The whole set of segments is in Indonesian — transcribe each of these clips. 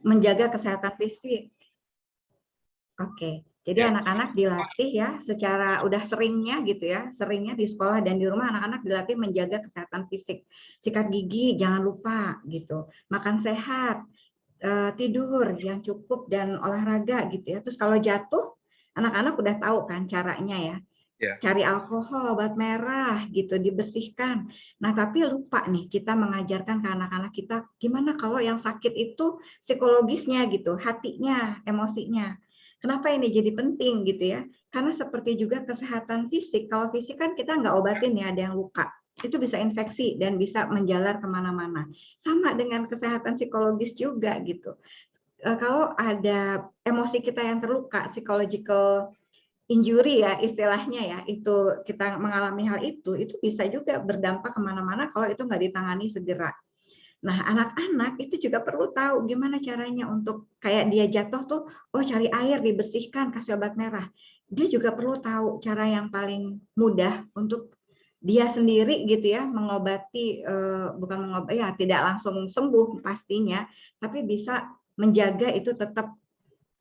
menjaga kesehatan fisik. Oke, jadi Ya. anak-anak dilatih ya secara udah seringnya gitu ya, seringnya di sekolah dan di rumah anak-anak dilatih menjaga kesehatan fisik. Sikat gigi jangan lupa gitu, makan sehat, tidur yang cukup dan olahraga gitu ya. Terus kalau jatuh, anak-anak udah tahu kan caranya ya. Ya. Cari alkohol, obat merah gitu, dibersihkan. Nah, tapi lupa nih kita mengajarkan ke anak-anak kita gimana kalau yang sakit itu psikologisnya gitu, hatinya, emosinya. Kenapa ini jadi penting gitu ya? Karena seperti juga kesehatan fisik, kalau fisik kan kita nggak obatin ya, ada yang luka. Itu bisa infeksi dan bisa menjalar kemana-mana. Sama dengan kesehatan psikologis juga gitu. Kalau ada emosi kita yang terluka, psychological injury ya istilahnya ya, itu kita mengalami hal itu bisa juga berdampak kemana-mana kalau itu nggak ditangani segera. Nah, anak-anak itu juga perlu tahu gimana caranya untuk kayak dia jatuh tuh, oh cari air, dibersihkan, kasih obat merah. Dia juga perlu tahu cara yang paling mudah untuk dia sendiri gitu ya, mengobati, bukan mengobati ya, tidak langsung sembuh pastinya, tapi bisa menjaga itu tetap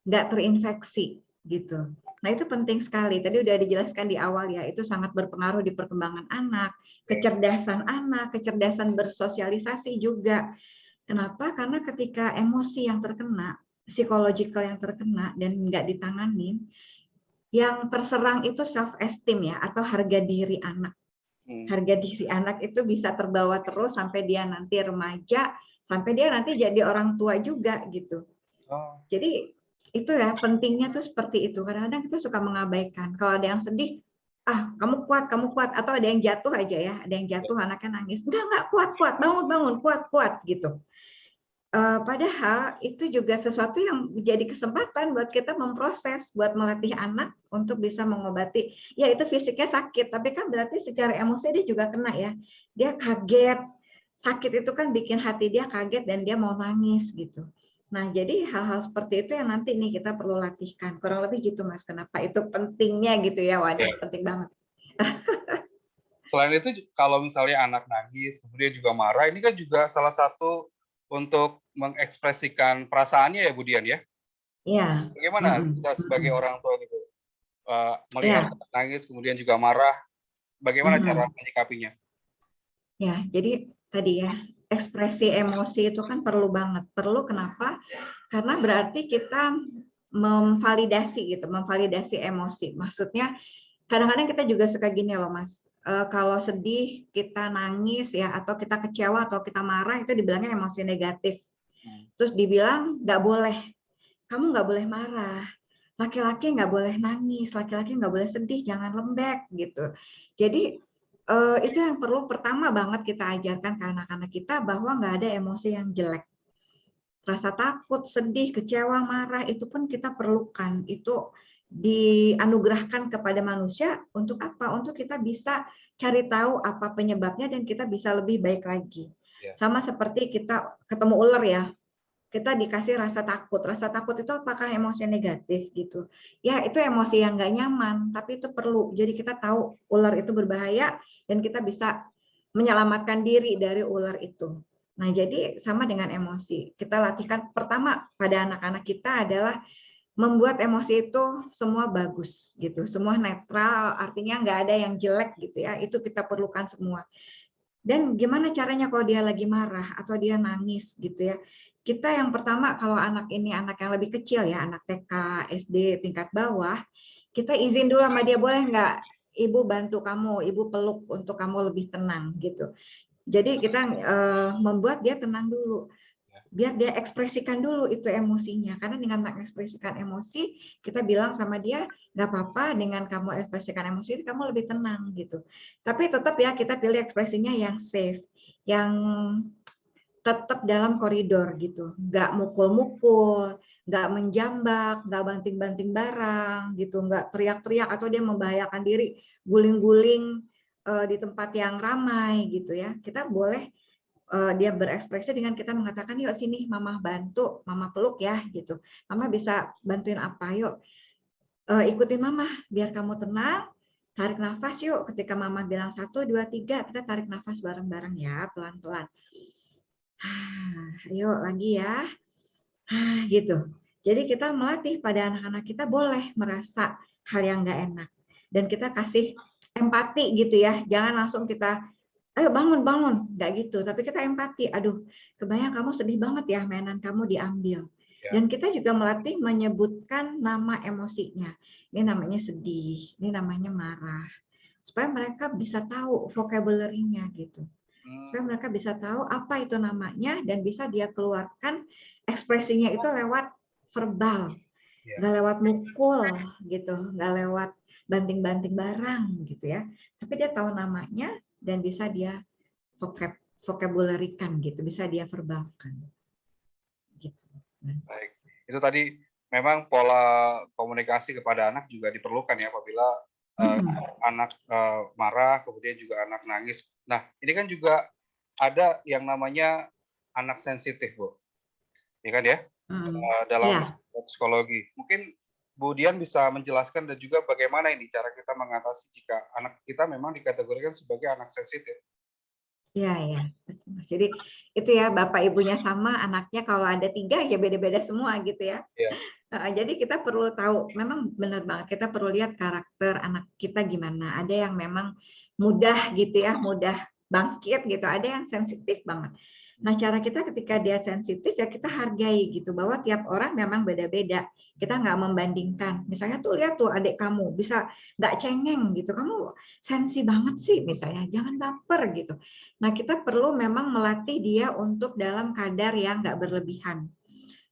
nggak terinfeksi gitu. Nah itu penting sekali. Tadi udah dijelaskan di awal ya, itu sangat berpengaruh di perkembangan anak, kecerdasan bersosialisasi juga. Kenapa? Karena ketika emosi yang terkena, psikologikal yang terkena dan nggak ditangani, yang terserang itu self esteem ya, atau harga diri anak. Harga diri anak itu bisa terbawa terus sampai dia nanti remaja, sampai dia nanti jadi orang tua juga gitu. Jadi itu ya pentingnya tuh seperti itu. Kadang-kadang kita suka mengabaikan. Kalau ada yang sedih, kamu kuat, atau ada yang jatuh aja ya, ada yang jatuh anaknya nangis, enggak kuat, bangun, kuat gitu. Padahal itu juga sesuatu yang menjadi kesempatan buat kita memproses, buat melatih anak untuk bisa mengobati. Ya itu fisiknya sakit, tapi kan berarti secara emosi dia juga kena ya. Dia kaget, sakit itu kan bikin hati dia kaget dan dia mau nangis gitu. Nah jadi hal-hal seperti itu yang nanti nih kita perlu latihkan. Kurang lebih gitu Mas, kenapa itu pentingnya gitu ya, waduh penting banget. Selain itu kalau misalnya anak nangis, kemudian juga marah, ini kan juga salah satu untuk mengekspresikan perasaannya ya Bu Dian ya? Iya. Bagaimana kita sebagai orang tua gitu, melihat Ya. anak nangis kemudian juga marah, bagaimana cara menyikapinya? Ya, jadi tadi ya, ekspresi emosi itu kan perlu banget. Perlu kenapa? Karena berarti kita memvalidasi gitu, memvalidasi emosi. Maksudnya kadang-kadang kita juga suka gini loh Mas, kalau sedih, kita nangis ya, atau kita kecewa, atau kita marah, itu dibilangnya emosi negatif. Terus dibilang nggak boleh, kamu nggak boleh marah, laki-laki nggak boleh nangis, laki-laki nggak boleh sedih, jangan lembek gitu. Jadi itu yang perlu pertama banget kita ajarkan ke anak-anak kita bahwa nggak ada emosi yang jelek. Rasa takut, sedih, kecewa, marah itu pun kita perlukan. Itu dianugerahkan kepada manusia untuk apa? Untuk kita bisa cari tahu apa penyebabnya dan kita bisa lebih baik lagi. Sama seperti kita ketemu ular ya, kita dikasih rasa takut. Rasa takut itu apakah emosi negatif gitu? Ya itu emosi yang nggak nyaman, tapi itu perlu. Jadi kita tahu ular itu berbahaya dan kita bisa menyelamatkan diri dari ular itu. Nah jadi sama dengan emosi. Kita latihkan pertama pada anak-anak kita adalah membuat emosi itu semua bagus gitu, semua netral, artinya nggak ada yang jelek gitu ya. Itu kita perlukan semua. Dan gimana caranya kalau dia lagi marah atau dia nangis gitu ya. Kita yang pertama kalau anak ini anak yang lebih kecil ya, anak TK, SD tingkat bawah, kita izin dulu sama dia, boleh nggak Ibu bantu kamu, Ibu peluk untuk kamu lebih tenang gitu. Jadi kita membuat dia tenang dulu. Biar dia ekspresikan dulu itu emosinya. Karena dengan mengekspresikan emosi, kita bilang sama dia, nggak apa-apa dengan kamu ekspresikan emosi, kamu lebih tenang gitu. Tapi tetap ya kita pilih ekspresinya yang safe, yang tetap dalam koridor gitu. Nggak mukul-mukul, nggak menjambak, nggak banting-banting barang gitu, nggak teriak-teriak atau dia membahayakan diri, guling-guling di tempat yang ramai gitu ya. Kita boleh dia berekspresi dengan kita mengatakan, yuk sini mama bantu, mama peluk ya gitu. Mama bisa bantuin apa? Yuk ikutin mama biar kamu tenang. Tarik nafas yuk. Ketika mama bilang 1, 2, 3, kita tarik nafas bareng-bareng ya, pelan-pelan. Yuk lagi ya. gitu. Jadi kita melatih pada anak-anak kita boleh merasa hal yang nggak enak. Dan kita kasih empati gitu ya. Jangan langsung kita, ayo bangun, bangun. Nggak gitu. Tapi kita empati. Aduh, kebayang kamu sedih banget ya mainan kamu diambil. Ya. Dan kita juga melatih menyebutkan nama emosinya. Ini namanya sedih, ini namanya marah. Supaya mereka bisa tahu vocabulary-nya gitu. Supaya mereka bisa tahu apa itu namanya dan bisa dia keluarkan ekspresinya itu lewat verbal, nggak lewat mukul gitu, nggak lewat banting-banting barang gitu ya. Tapi dia tahu namanya dan bisa dia vocabulary-kan gitu, bisa dia verbalkan. Gitu. Baik. Itu tadi memang pola komunikasi kepada anak juga diperlukan ya apabila anak marah, kemudian juga anak nangis. Nah, ini kan juga ada yang namanya anak sensitif, Bu. Ya kan ya? Dalam psikologi. Mungkin Bu Dian bisa menjelaskan dan juga bagaimana ini cara kita mengatasi jika anak kita memang dikategorikan sebagai anak sensitif. Iya, ya. Jadi itu ya bapak ibunya sama, anaknya kalau ada 3 ya beda-beda semua gitu ya. Iya. Jadi kita perlu tahu, memang benar banget kita perlu lihat karakter anak kita gimana. Ada yang memang mudah gitu ya, mudah bangkit gitu, ada yang sensitif banget. Nah, cara kita ketika dia sensitif ya kita hargai gitu, bahwa tiap orang memang beda-beda. Kita nggak membandingkan. Misalnya tuh lihat tuh adik kamu bisa nggak cengeng gitu, kamu sensi banget sih misalnya, jangan baper gitu. Nah, kita perlu memang melatih dia untuk dalam kadar yang nggak berlebihan.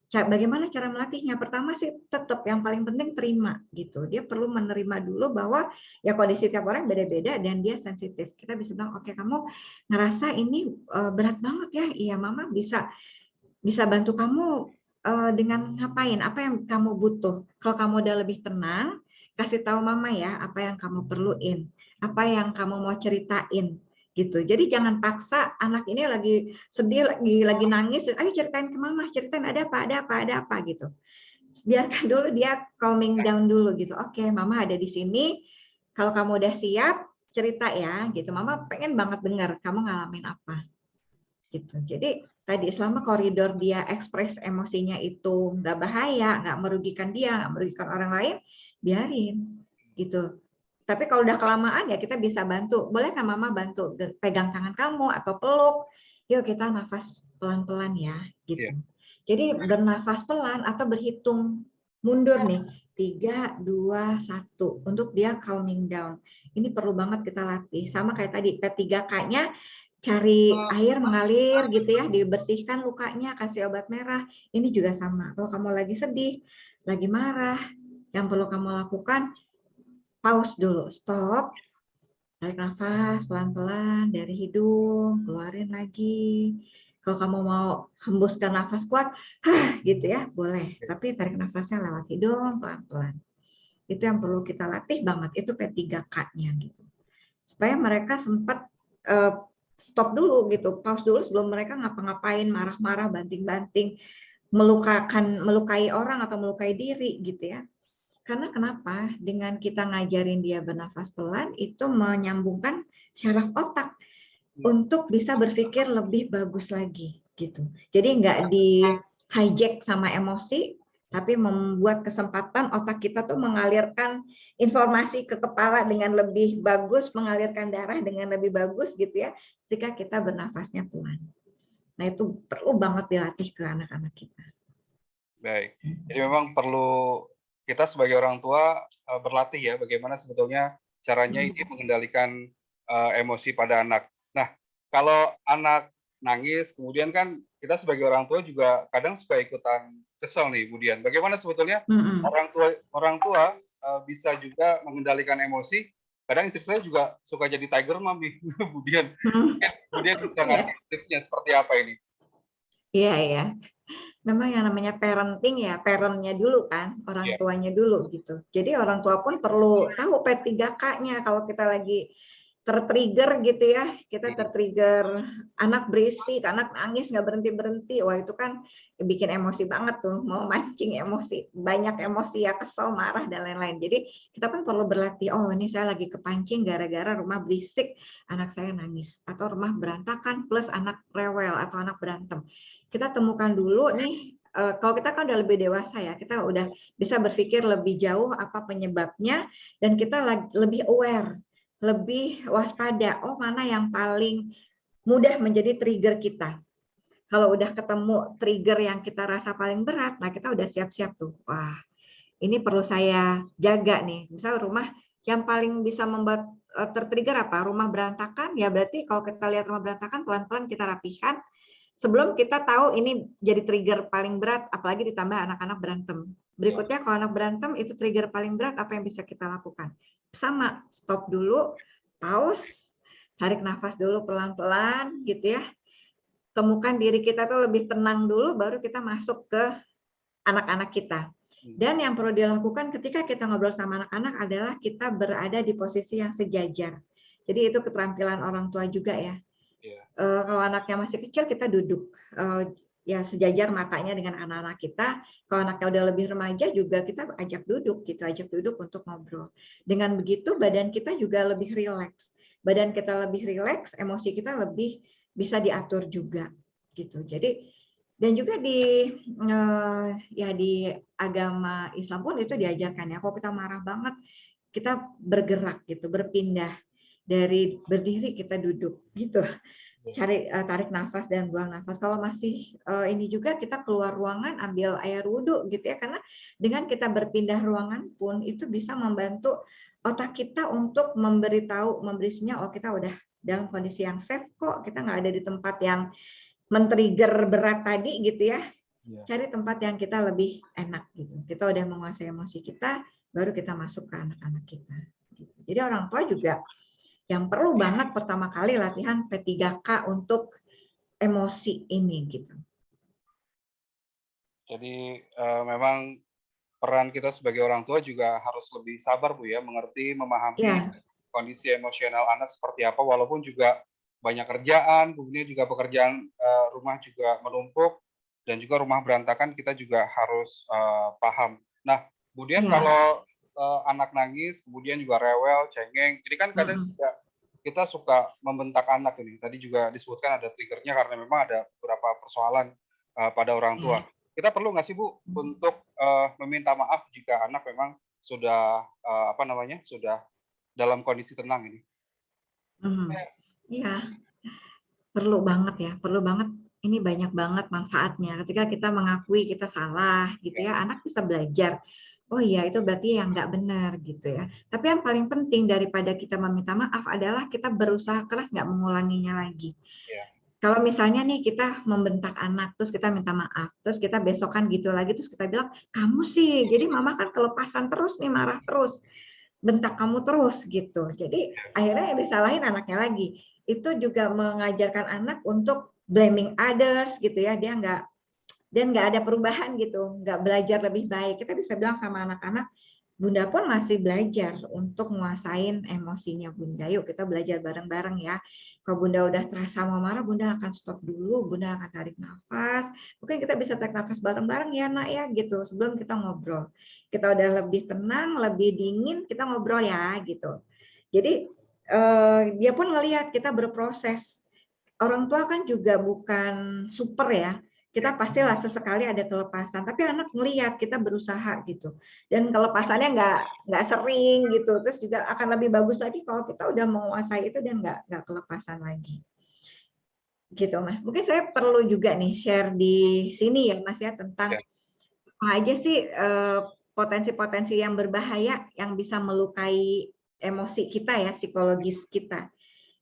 Bagaimana cara melatihnya? Pertama sih tetap yang paling penting terima gitu. Dia perlu menerima dulu bahwa ya kondisi tiap orang beda-beda dan dia sensitif. Kita bisa bilang, oke kamu ngerasa ini berat banget ya. Iya mama bisa bantu kamu dengan ngapain? Apa yang kamu butuh? Kalau kamu udah lebih tenang, kasih tahu mama ya apa yang kamu perluin, apa yang kamu mau ceritain gitu. Jadi jangan paksa anak ini lagi sedih, lagi nangis, ayo ceritain ke mama, ceritain ada apa gitu. Biarkan dulu dia calming down dulu gitu. Oke, mama ada di sini. Kalau kamu udah siap, cerita ya gitu. Mama pengen banget dengar kamu ngalamin apa. Gitu. Jadi tadi selama koridor dia ekspres emosinya itu nggak bahaya, nggak merugikan dia, nggak merugikan orang lain, biarin gitu. Tapi kalau udah kelamaan ya kita bisa bantu. Boleh kan mama bantu pegang tangan kamu atau peluk? Yuk kita nafas pelan-pelan ya, gitu. Jadi bernafas pelan atau berhitung mundur nih, 3, 2, 1 untuk dia calming down. Ini perlu banget kita latih. Sama kayak tadi P3K-nya, cari air mengalir gitu ya, dibersihkan lukanya, kasih obat merah. Ini juga sama. Kalau kamu lagi sedih, lagi marah, yang perlu kamu lakukan pause dulu, stop, tarik nafas pelan-pelan dari hidung, keluarin lagi. Kalau kamu mau hembuskan nafas kuat, gitu ya, boleh. Tapi tarik nafasnya lewat hidung pelan-pelan. Itu yang perlu kita latih banget, itu P3K-nya gitu. Supaya mereka sempat stop dulu gitu, pause dulu sebelum mereka ngapa-ngapain, marah-marah, banting-banting, melukai orang atau melukai diri gitu ya. Karena kenapa? Dengan kita ngajarin dia bernafas pelan, itu menyambungkan syaraf otak untuk bisa berpikir lebih bagus lagi, gitu. Jadi nggak di hijack sama emosi, tapi membuat kesempatan otak kita tuh mengalirkan informasi ke kepala dengan lebih bagus, mengalirkan darah dengan lebih bagus, gitu ya. Jika kita bernafasnya pelan. Nah itu perlu banget dilatih ke anak-anak kita. Baik. Jadi memang perlu kita sebagai orang tua berlatih ya bagaimana sebetulnya caranya ini mengendalikan emosi pada anak. Nah, kalau anak nangis kemudian kan kita sebagai orang tua juga kadang suka ikutan kesel nih kemudian. Bagaimana sebetulnya orang tua bisa juga mengendalikan emosi? Kadang istri saya juga suka jadi tiger mom nih kemudian. Kemudian bisa ngasih tipsnya seperti apa ini? Iya ya. Memang yang namanya parenting ya parentnya dulu kan, orang tuanya dulu gitu. Jadi orang tua pun perlu tahu P3K-nya kalau kita lagi tertrigger gitu ya, kita tertrigger anak berisik, anak nangis nggak berhenti-berhenti, wah itu kan bikin emosi banget tuh, mau mancing emosi, banyak emosi ya, kesel, marah, dan lain-lain. Jadi kita pun perlu berlatih, oh ini saya lagi kepancing gara-gara rumah berisik, anak saya nangis, atau rumah berantakan plus anak rewel atau anak berantem. Kita temukan dulu nih kalau kita kan udah lebih dewasa ya, kita udah bisa berpikir lebih jauh apa penyebabnya, dan kita lebih aware, lebih waspada. Oh, mana yang paling mudah menjadi trigger kita. Kalau udah ketemu trigger yang kita rasa paling berat, nah kita udah siap-siap tuh. Wah, ini perlu saya jaga nih. Misal rumah yang paling bisa membuat tertrigger apa? Rumah berantakan, ya berarti kalau kita lihat rumah berantakan, pelan-pelan kita rapihkan. Sebelum kita tahu ini jadi trigger paling berat, apalagi ditambah anak-anak berantem. Berikutnya kalau anak berantem itu trigger paling berat, apa yang bisa kita lakukan? Sama, stop dulu, pause, tarik nafas dulu pelan-pelan gitu ya. Temukan diri kita tuh lebih tenang dulu, baru kita masuk ke anak-anak kita. Dan yang perlu dilakukan ketika kita ngobrol sama anak-anak adalah kita berada di posisi yang sejajar. Jadi itu keterampilan orang tua juga ya. Kalau anaknya masih kecil kita duduk ya sejajar matanya dengan anak-anak kita. Kalau anaknya udah lebih remaja juga kita ajak duduk untuk ngobrol. Dengan begitu badan kita juga lebih rileks. Badan kita lebih rileks, emosi kita lebih bisa diatur juga gitu. Jadi dan juga di agama Islam pun itu diajarkan ya. Kalau kita marah banget kita bergerak gitu, berpindah dari berdiri kita duduk gitu. Tarik nafas dan buang nafas. Kalau masih ini juga kita keluar ruangan ambil air wudhu gitu ya, karena dengan kita berpindah ruangan pun itu bisa membantu otak kita untuk memberi sinyal oh kita udah dalam kondisi yang safe kok, kita nggak ada di tempat yang men-trigger berat tadi gitu ya. Cari tempat yang kita lebih enak gitu. Kita udah menguasai emosi kita, baru kita masuk ke anak-anak kita. Jadi orang tua juga yang perlu banget pertama kali latihan P3K untuk emosi ini gitu. Jadi memang peran kita sebagai orang tua juga harus lebih sabar Bu ya, mengerti, memahami kondisi emosional anak seperti apa, walaupun juga banyak kerjaan, kemudian juga pekerjaan rumah juga menumpuk, dan juga rumah berantakan kita juga harus paham. Nah, kemudian kalau anak nangis, kemudian juga rewel, cengeng, jadi kan kadang juga kita suka membentak anak ini. Tadi juga disebutkan ada triggernya karena memang ada beberapa persoalan pada orang tua. Kita perlu nggak sih Bu untuk meminta maaf jika anak memang sudah sudah dalam kondisi tenang ini? Iya, perlu banget ya, perlu banget. Ini banyak banget manfaatnya. Ketika kita mengakui kita salah, gitu ya, anak bisa belajar. Oh iya, itu berarti yang nggak benar gitu ya. Tapi yang paling penting daripada kita meminta maaf adalah kita berusaha keras nggak mengulanginya lagi. Kalau misalnya nih kita membentak anak, terus kita minta maaf, terus kita besokan gitu lagi, terus kita bilang, kamu sih, jadi mama kan kelepasan terus nih, marah terus, bentak kamu terus gitu. Jadi akhirnya yang disalahin anaknya lagi. Itu juga mengajarkan anak untuk blaming others gitu ya, dia nggak ada perubahan gitu, nggak belajar lebih baik. Kita bisa bilang sama anak-anak, Bunda pun masih belajar untuk menguasain emosinya Bunda. Yuk kita belajar bareng-bareng ya. Kalau Bunda udah terasa mau marah, Bunda akan stop dulu, Bunda akan tarik nafas. Mungkin kita bisa tarik nafas bareng-bareng ya nak ya gitu, sebelum kita ngobrol. Kita udah lebih tenang, lebih dingin, kita ngobrol ya gitu. Jadi dia pun ngelihat kita berproses. Orang tua kan juga bukan super ya. Kita pastilah sesekali ada kelepasan, tapi anak ngelihat kita berusaha gitu. Dan kelepasannya nggak sering gitu. Terus juga akan lebih bagus lagi kalau kita udah menguasai itu dan nggak kelepasan lagi. Gitu Mas. Mungkin saya perlu juga nih share di sini ya Mas ya tentang apa aja sih potensi-potensi yang berbahaya yang bisa melukai emosi kita ya, psikologis kita.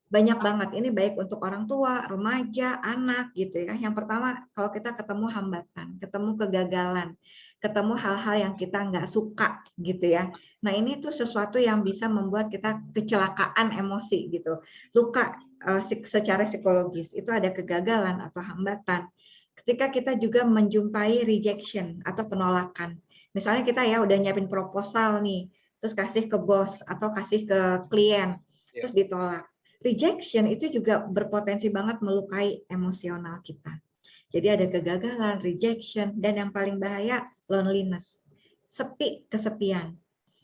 Banyak banget, ini baik untuk orang tua, remaja, anak gitu ya. Yang pertama, kalau kita ketemu hambatan, ketemu kegagalan, ketemu hal-hal yang kita nggak suka gitu ya. Nah ini tuh sesuatu yang bisa membuat kita kecelakaan emosi gitu. Luka secara psikologis, itu ada kegagalan atau hambatan. Ketika kita juga menjumpai rejection atau penolakan. Misalnya kita ya udah nyiapin proposal nih, terus kasih ke bos atau kasih ke klien, terus ditolak. Rejection itu juga berpotensi banget melukai emosional kita. Jadi ada kegagalan, rejection, dan yang paling bahaya loneliness, sepi, kesepian.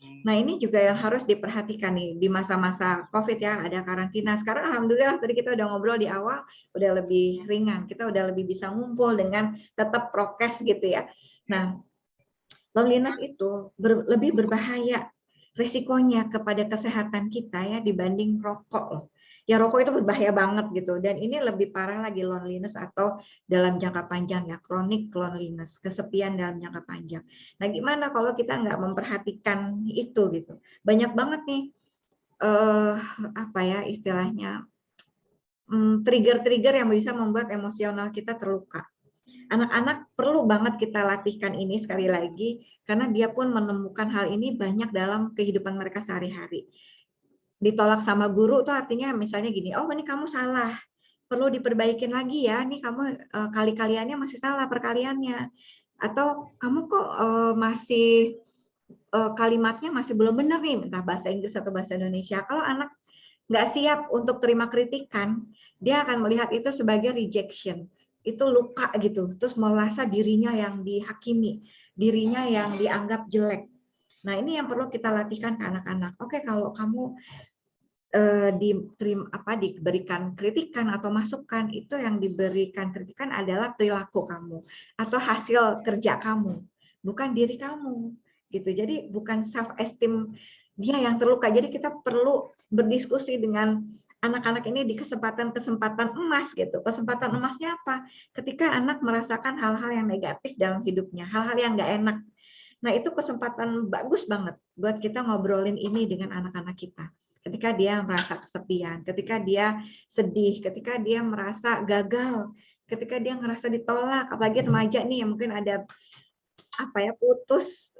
Nah, ini juga yang harus diperhatikan nih di masa-masa COVID ya, ada karantina. Sekarang alhamdulillah tadi kita udah ngobrol di awal, udah lebih ringan. Kita udah lebih bisa ngumpul dengan tetap prokes gitu ya. Nah, loneliness itu lebih berbahaya risikonya kepada kesehatan kita ya dibanding rokok loh. Ya rokok itu berbahaya banget gitu, dan ini lebih parah lagi loneliness atau dalam jangka panjang ya, chronic loneliness, kesepian dalam jangka panjang. Nah gimana kalau kita nggak memperhatikan itu gitu. Banyak banget nih apa ya istilahnya trigger-trigger yang bisa membuat emosional kita terluka. Anak-anak perlu banget kita latihkan ini sekali lagi, karena dia pun menemukan hal ini banyak dalam kehidupan mereka sehari-hari. Ditolak sama guru tuh artinya misalnya gini, oh ini kamu salah, perlu diperbaikin lagi ya, nih kamu kali-kaliannya masih salah perkaliannya, atau kamu kok masih kalimatnya masih belum benar nih, entah bahasa Inggris atau bahasa Indonesia. Kalau anak nggak siap untuk terima kritikan, dia akan melihat itu sebagai rejection. Itu luka gitu, terus merasa dirinya yang dihakimi, dirinya yang dianggap jelek. Nah ini yang perlu kita latihkan ke anak-anak. Oke, kalau kamu diberikan kritikan atau masukan, itu yang diberikan kritikan adalah perilaku kamu atau hasil kerja kamu, bukan diri kamu gitu. Jadi bukan self esteem dia yang terluka. Jadi kita perlu berdiskusi dengan anak-anak ini di kesempatan-kesempatan emas gitu. Kesempatan emasnya apa? Ketika anak merasakan hal-hal yang negatif dalam hidupnya, hal-hal yang nggak enak. Nah, itu kesempatan bagus banget buat kita ngobrolin ini dengan anak-anak kita. Ketika dia merasa kesepian, ketika dia sedih, ketika dia merasa gagal, ketika dia ngerasa ditolak, apalagi remaja nih yang mungkin ada apa ya putus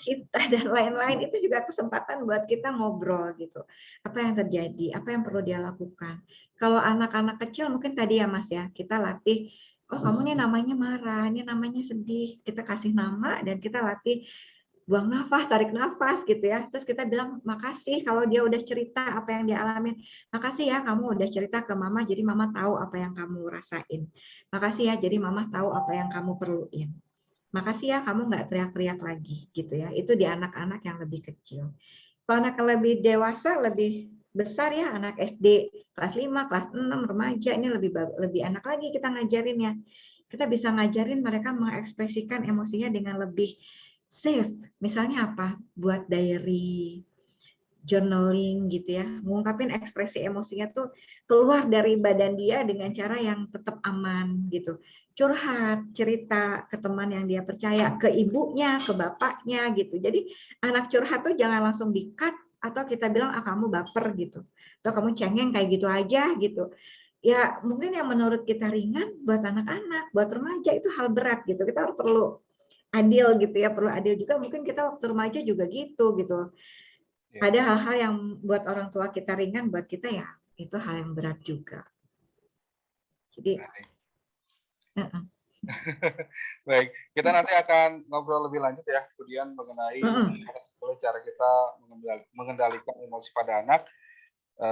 cinta dan lain-lain, itu juga kesempatan buat kita ngobrol gitu. Apa yang terjadi, apa yang perlu dia lakukan. Kalau anak-anak kecil mungkin tadi ya Mas ya, kita latih, oh kamu nih namanya marah, ini namanya sedih. Kita kasih nama dan kita latih buang nafas, tarik nafas gitu ya. Terus kita bilang makasih kalau dia udah cerita apa yang dia alamin. Makasih ya kamu udah cerita ke mama, jadi mama tahu apa yang kamu rasain. Makasih ya, jadi mama tahu apa yang kamu perluin. Makasih ya kamu nggak teriak-teriak lagi gitu ya. Itu di anak-anak yang lebih kecil. Kalau anak yang lebih dewasa, lebih besar ya, anak SD kelas 5, kelas 6, remaja, ini lebih enak lagi kita ngajarinnya. Kita bisa ngajarin mereka mengekspresikan emosinya dengan lebih safe. Misalnya apa? Buat diary, journaling gitu ya, mengungkapin ekspresi emosinya tuh keluar dari badan dia dengan cara yang tetap aman gitu. Curhat, cerita ke teman yang dia percaya, ke ibunya, ke bapaknya gitu. Jadi anak curhat tuh jangan langsung di-cut atau kita bilang ah kamu baper gitu. Atau kamu cengeng kayak gitu aja gitu. Ya mungkin yang menurut kita ringan buat anak-anak, buat remaja itu hal berat gitu. Kita harus perlu adil gitu ya, perlu adil juga. Mungkin kita waktu remaja juga gitu. Ya. Ada hal-hal yang buat orang tua kita ringan, buat kita ya itu hal yang berat juga. Jadi, Baik, kita nanti akan ngobrol lebih lanjut ya, kemudian mengenai bagaimana sebetulnya cara kita mengendalikan emosi pada anak,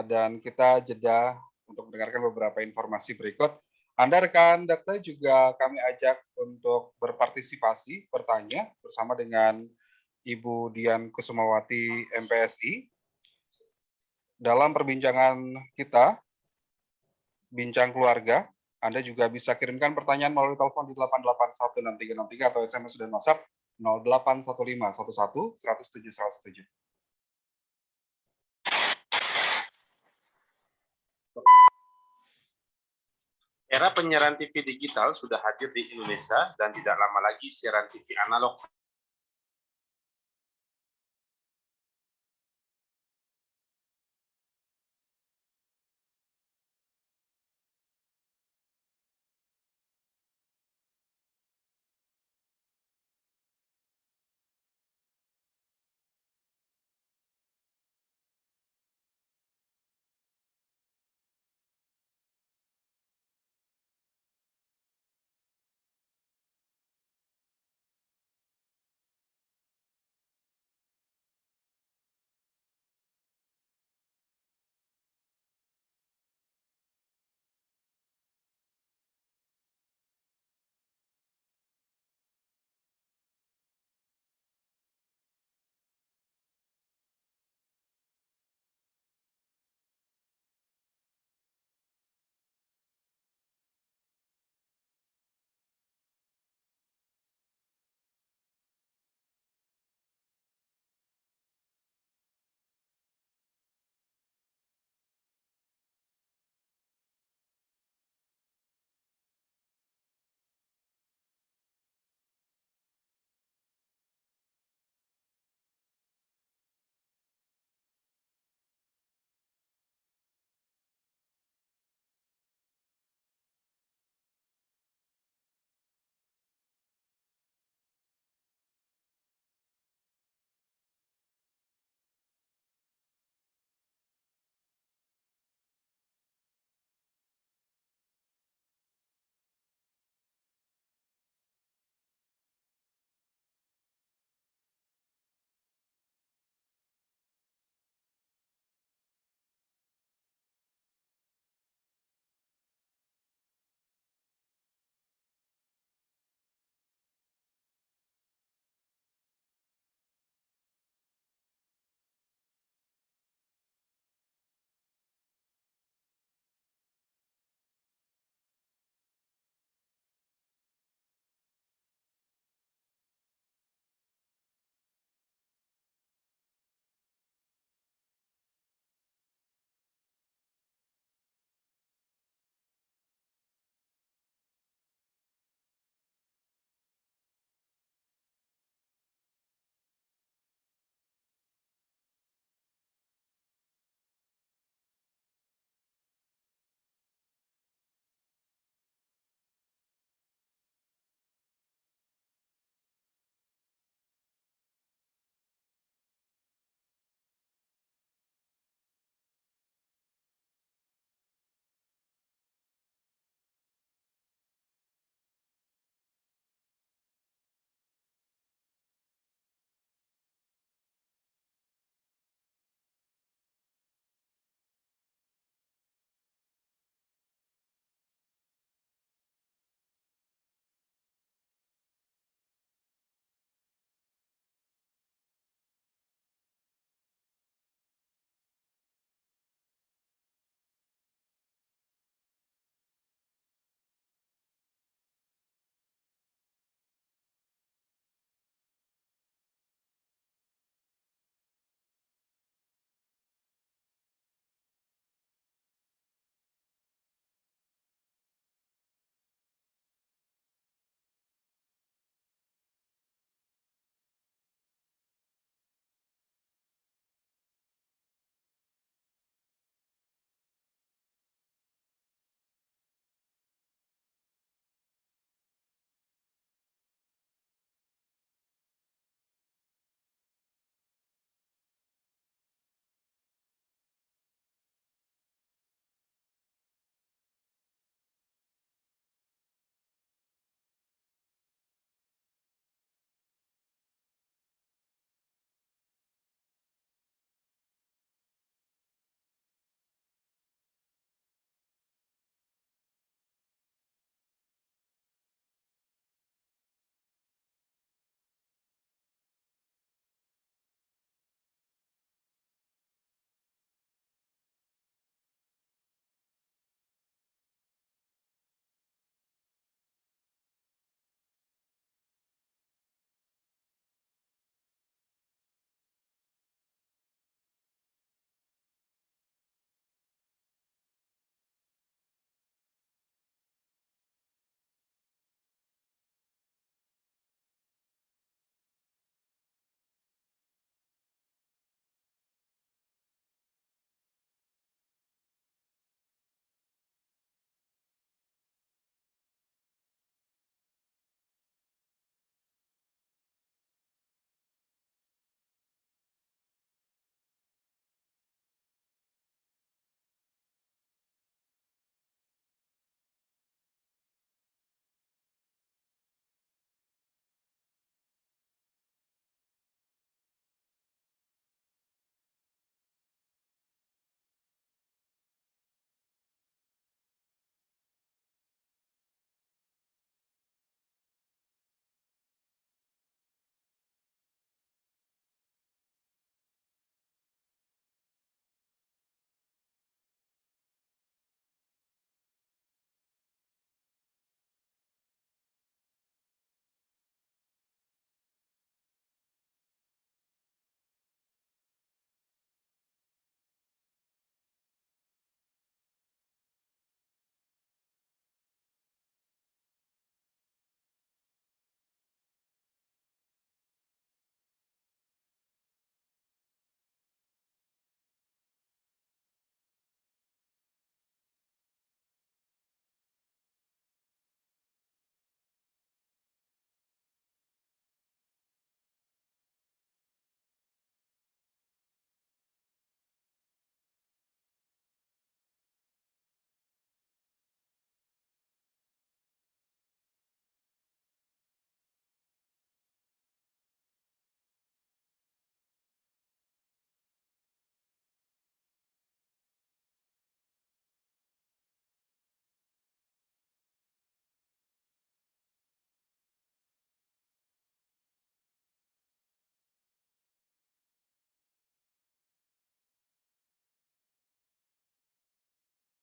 dan kita jeda untuk mendengarkan beberapa informasi berikut. Anda rekan Dakta juga kami ajak untuk berpartisipasi, bertanya bersama dengan Ibu Dian Kusumawati MPSI dalam perbincangan kita, Bincang Keluarga. Anda juga bisa kirimkan pertanyaan melalui telepon di 8816363 atau SMS dan WhatsApp 081511 107 107. Era penyiaran TV digital sudah hadir di Indonesia dan tidak lama lagi siaran TV analog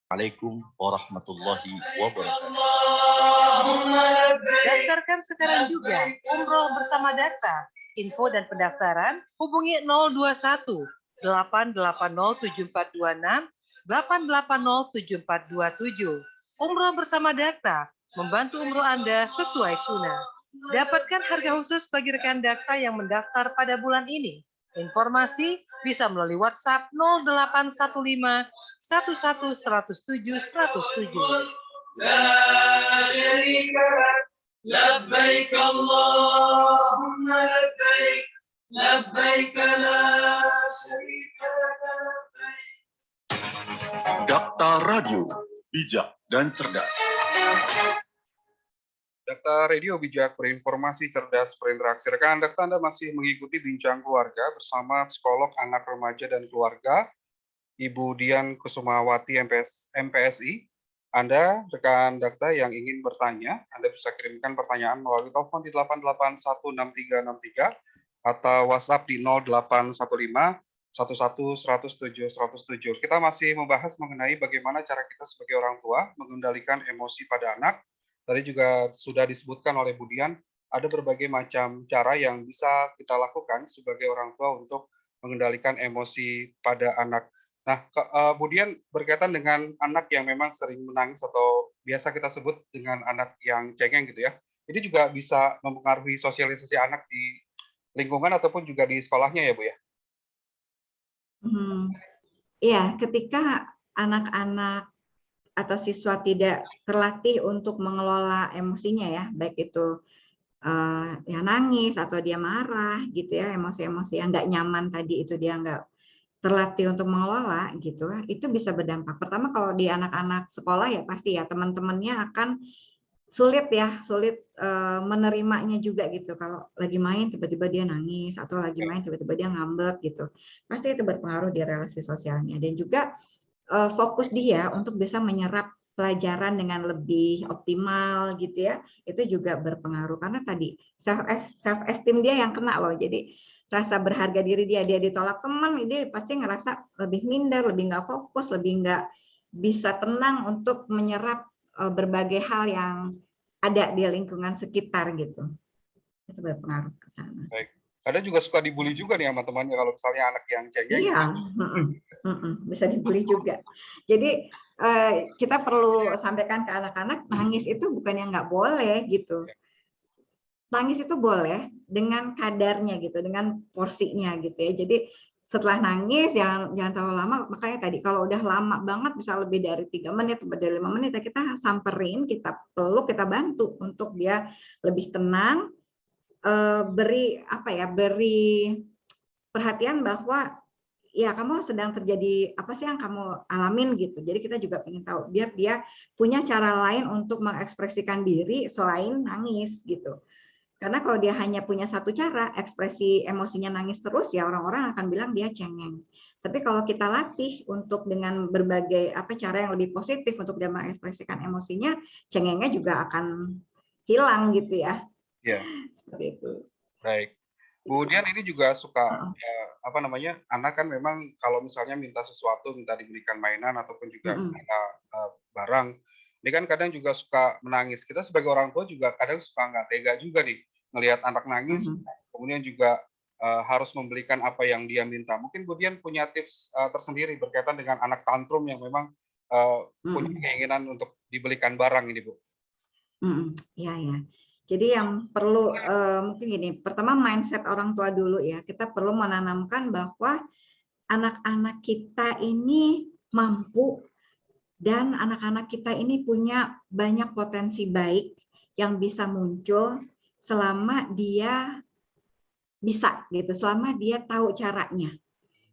Assalamualaikum warahmatullahi wabarakatuh. Daftarkan sekarang juga umroh bersama Dakta. Info dan pendaftaran hubungi 021 880 7426 880 7427. Umroh bersama Dakta membantu umroh Anda sesuai sunnah. Dapatkan harga khusus bagi rekan Dakta yang mendaftar pada bulan ini. Informasi bisa melalui WhatsApp 0815 11 107 107. لبيك اللهم لبيك لبيك لا شريك لك لبيك. Dakta Radio, bijak dan cerdas. Dakta Radio Bijak, berinformasi, cerdas, berinteraksi. Rekan Dakta, Anda masih mengikuti Bincang Keluarga bersama psikolog anak remaja dan keluarga, Ibu Dian Kusumawati MPSI. Anda, rekan Dakta yang ingin bertanya, Anda bisa kirimkan pertanyaan melalui telepon di 8816363 atau WhatsApp di 0815 11 107 107. Kita masih membahas mengenai bagaimana cara kita sebagai orang tua mengendalikan emosi pada anak. Tadi juga sudah disebutkan oleh Bu Dian, ada berbagai macam cara yang bisa kita lakukan sebagai orang tua untuk mengendalikan emosi pada anak. Nah, Bu Dian, berkaitan dengan anak yang memang sering menangis atau biasa kita sebut dengan anak yang cengeng gitu ya, ini juga bisa mempengaruhi sosialisasi anak di lingkungan ataupun juga di sekolahnya ya, Bu ya? Iya, ketika anak-anak atau siswa tidak terlatih untuk mengelola emosinya ya, baik itu ya nangis atau dia marah gitu ya, emosi-emosi yang nggak nyaman tadi itu dia nggak terlatih untuk mengelola gitu, itu bisa berdampak. Pertama kalau di anak-anak sekolah ya pasti ya teman-temannya akan sulit menerimanya juga gitu. Kalau lagi main tiba-tiba dia nangis atau lagi main tiba-tiba dia ngambek gitu. Pasti itu berpengaruh di relasi sosialnya dan juga fokus dia untuk bisa menyerap pelajaran dengan lebih optimal gitu ya. Itu juga berpengaruh karena tadi self esteem dia yang kena loh. Jadi rasa berharga diri dia ditolak teman, dia pasti ngerasa lebih minder, lebih nggak fokus, lebih nggak bisa tenang untuk menyerap berbagai hal yang ada di lingkungan sekitar gitu. Itu berpengaruh ke sana. Baik. Kadang juga suka dibully juga nih sama temannya kalau misalnya anak yang cengeng. Iya, bisa dibully juga. Jadi kita perlu sampaikan ke anak-anak, nangis itu bukan yang nggak boleh gitu. Nangis itu boleh dengan kadarnya gitu, dengan porsinya gitu ya. Jadi setelah nangis jangan terlalu lama. Makanya tadi kalau udah lama banget bisa lebih dari 3 menit, lebih dari 5 menit ya kita samperin, kita peluk, kita bantu untuk dia lebih tenang, beri perhatian bahwa ya kamu sedang terjadi apa sih yang kamu alamin gitu. Jadi kita juga ingin tahu biar dia punya cara lain untuk mengekspresikan diri selain nangis gitu. Karena kalau dia hanya punya satu cara, ekspresi emosinya nangis terus, ya orang-orang akan bilang dia cengeng. Tapi kalau kita latih untuk dengan berbagai cara yang lebih positif untuk dia mengekspresikan emosinya, cengengnya juga akan hilang gitu ya. Iya. Seperti itu. Baik. Bu Dian ini juga suka anak kan memang kalau misalnya minta sesuatu, minta diberikan mainan ataupun juga minta barang, ini kan kadang juga suka menangis. Kita sebagai orang tua juga kadang suka nggak tega juga nih ngelihat anak nangis, kemudian juga harus membelikan apa yang dia minta. Mungkin Bu Dian punya tips tersendiri berkaitan dengan anak tantrum yang memang punya keinginan untuk dibelikan barang ini, Bu. Iya ya. Jadi yang perlu mungkin gini, pertama mindset orang tua dulu ya. Kita perlu menanamkan bahwa anak-anak kita ini mampu dan anak-anak kita ini punya banyak potensi baik yang bisa muncul selama dia bisa gitu, selama dia tahu caranya.